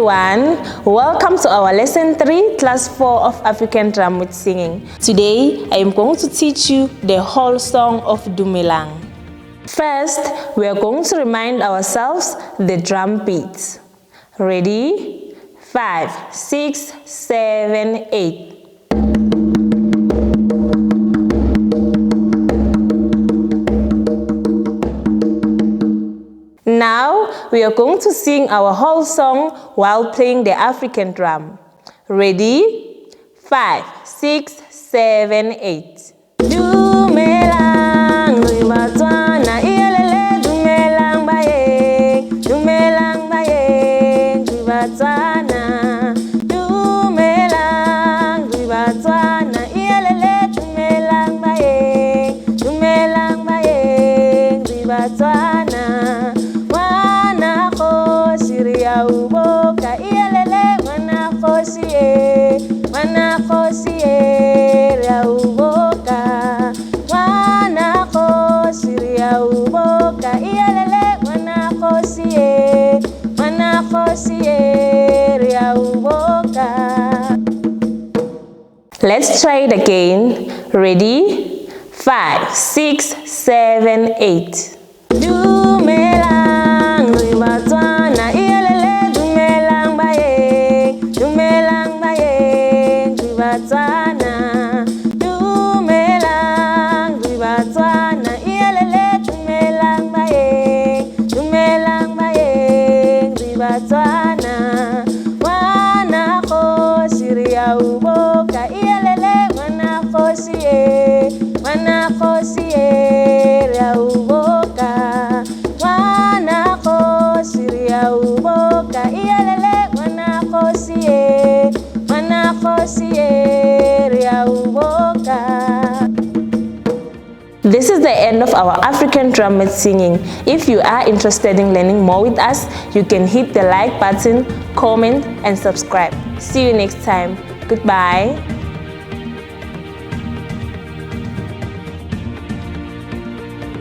everyone, welcome to our lesson 3, class 4 of African drum with singing. Today, I am going to teach you the whole song of Dumelang. First, we are going to remind ourselves the drum beats. Ready? 5, 6, 7, 8. Now, we are going to sing our whole song while playing the African drum. Ready? 5, 6, 7, 8. Dumelang Tswana, ielele Dumelang bayeng, Dumelang bayeng, Tswana. Dumelang Tswana, ielele Dumelang bayeng, Dumelang bayeng, Tswana. Uboka ielele mana khosiye ya uboka mana khosiya uboka ielele mana khosiye ya uboka. Let's try it again. Ready? 5, 6, 7, 8. Dumelang Tswana ielele Dumelang bayeng, Dumelang bayeng Tswana. Dumelang Tswana ielele Dumelang bayeng, Dumelang bayeng Tswana. Wana khosiya uboka ielele wana khosiye ya uboka. Wana khosiya uboka ielele wana khosiye ya uboka. This is the end of our African drum with singing. If you are interested in learning more with us, you can hit the like button, comment, and subscribe. See you next time. Goodbye.